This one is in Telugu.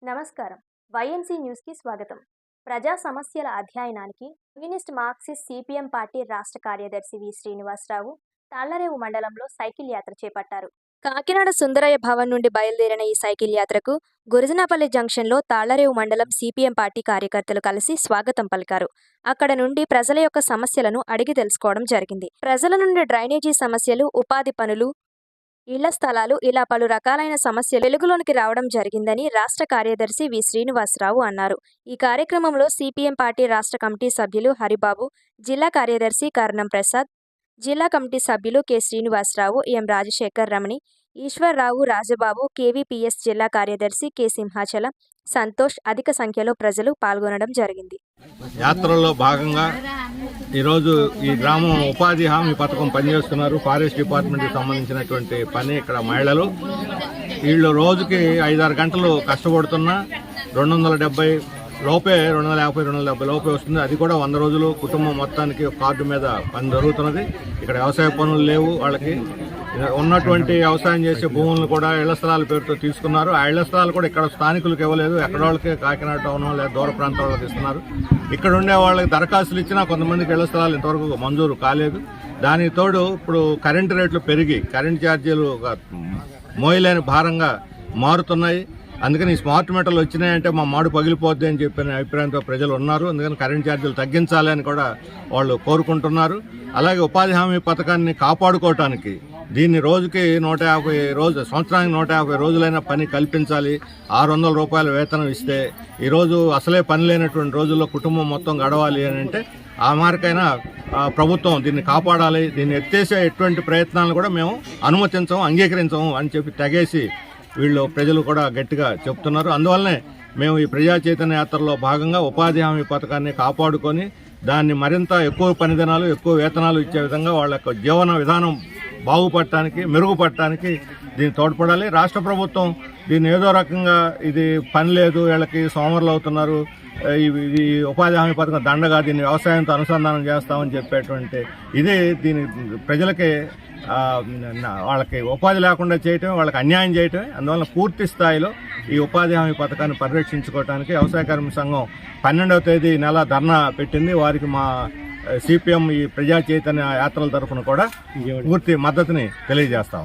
నమస్కారం. వైఎంసీ న్యూస్కి స్వాగతం. ప్రజా సమస్యల అధ్యయనానికి కమ్యూనిస్ట్ మార్క్సిస్ట్ సిపిఎం పార్టీ రాష్ట్ర కార్యదర్శి వి శ్రీనివాసరావు తాళ్లరేవు మండలంలో సైకిల్ యాత్ర చేపట్టారు. కాకినాడ సుందరయ్య భవన్ నుండి బయలుదేరిన ఈ సైకిల్ యాత్రకు గురజనపల్లి జంక్షన్లో తాళ్లరేవు మండలం సిపిఎం పార్టీ కార్యకర్తలు కలిసి స్వాగతం పలికారు. అక్కడ నుండి ప్రజల యొక్క సమస్యలను అడిగి తెలుసుకోవడం జరిగింది. ప్రజల నుండి డ్రైనేజీ సమస్యలు, ఉపాధి పనులు, ఇళ్ల స్థలాలు ఇలా పలు రకాలైన సమస్యలు వెలుగులోనికి రావడం జరిగిందని రాష్ట్ర కార్యదర్శి వి శ్రీనివాసరావు అన్నారు. ఈ కార్యక్రమంలో సిపిఎం పార్టీ రాష్ట్ర కమిటీ సభ్యులు హరిబాబు, జిల్లా కార్యదర్శి కర్ణం ప్రసాద్, జిల్లా కమిటీ సభ్యులు కె శ్రీనివాసరావు, ఎం రాజశేఖర్, రమణి, ఈశ్వర్రావు, రాజబాబు, కేవీపీఎస్ జిల్లా కార్యదర్శి కె సింహాచలం, సంతోష్ అధిక సంఖ్యలో ప్రజలు పాల్గొనడం జరిగింది. యాత్రలో భాగంగా ఈరోజు ఈ గ్రామం ఉపాధి హామీ పథకం పనిచేస్తున్నారు. ఫారెస్ట్ డిపార్ట్మెంట్కి సంబంధించినటువంటి పని ఇక్కడ మహిళలు వీళ్ళు రోజుకి 5-6 గంటలు కష్టపడుతున్నా 270 లోపే 250, 270 లోపే వస్తుంది. అది కూడా 100 రోజులు కుటుంబం మొత్తానికి కార్డు మీద పని జరుగుతున్నది. ఇక్కడ వ్యవసాయ పనులు లేవు. వాళ్ళకి ఉన్నటువంటి వ్యవసాయం చేసే భూములను కూడా ఇళ్ల స్థలాల పేరుతో తీసుకున్నారు. ఆ ఇళ్ల స్థలాలు కూడా ఇక్కడ స్థానికులకు ఇవ్వలేదు. ఎక్కడ వాళ్ళకి కాకినాడ టౌన్ లేదా దూర ప్రాంతాల వాళ్ళకి ఇస్తున్నారు. ఇక్కడ ఉండే వాళ్ళకి దరఖాస్తులు ఇచ్చినా కొంతమందికి ఇళ్ల స్థలాలు ఇంతవరకు మంజూరు కాలేదు. దానికి తోడు ఇప్పుడు కరెంటు రేట్లు పెరిగి కరెంటు ఛార్జీలు మోయలేని భారంగా మారుతున్నాయి. అందుకని ఈ స్మార్ట్ మీటర్లు వచ్చినాయంటే మా మాడు పగిలిపోద్ది అని చెప్పిన అభిప్రాయంతో ప్రజలు ఉన్నారు. అందుకని కరెంట్ ఛార్జీలు తగ్గించాలి అని కూడా వాళ్ళు కోరుకుంటున్నారు. అలాగే ఉపాధి హామీ పథకాన్ని కాపాడుకోవటానికి దీన్ని రోజుకి 150 రోజులు, సంవత్సరానికి 150 రోజులైన పని కల్పించాలి. 600 రూపాయల వేతనం ఇస్తే ఈరోజు అసలే పని లేనటువంటి రోజుల్లో కుటుంబం మొత్తం గడవాలి అని అంటే ఆ మార్కైనా ప్రభుత్వం దీన్ని కాపాడాలి. దీన్ని ఎత్తేసే ఎటువంటి ప్రయత్నాలను కూడా మేము అనుమతించము, అంగీకరించము అని చెప్పి తెగేసి వీళ్ళు ప్రజలు కూడా గట్టిగా చెప్తున్నారు. అందువల్లనే మేము ఈ ప్రజా చైతన్య యాత్రలో భాగంగా ఉపాధి హామీ పథకాన్ని కాపాడుకొని దాన్ని మరింత ఎక్కువ పనిదినాలు, ఎక్కువ వేతనాలు ఇచ్చే విధంగా వాళ్ళ యొక్క జీవన విధానం బాగుపడటానికి, మెరుగుపడటానికి దీన్ని తోడ్పడాలి. రాష్ట్ర ప్రభుత్వం దీన్ని ఏదో రకంగా ఇది పని లేదు, వీళ్ళకి సోమరులు అవుతున్నారు, ఇది ఉపాధి హామీ పథకం దండగా దీన్ని వ్యవసాయంతో అనుసంధానం చేస్తామని చెప్పేటువంటి ఇది దీని ప్రజలకి వాళ్ళకి ఉపాధి లేకుండా చేయటమే, వాళ్ళకి అన్యాయం చేయటమే. అందువల్ల పూర్తి స్థాయిలో ఈ ఉపాధి హామీ పథకాన్ని పరిరక్షించుకోవడానికి వ్యవసాయ కార్మిక సంఘం 12వ తేదీ నెల ధర్నా పెట్టింది. వారికి మా సిపిఎం ఈ ప్రజా చైతన్య యాత్రల తరఫున కూడా పూర్తి మద్దతుని తెలియజేస్తా ఉన్నాం.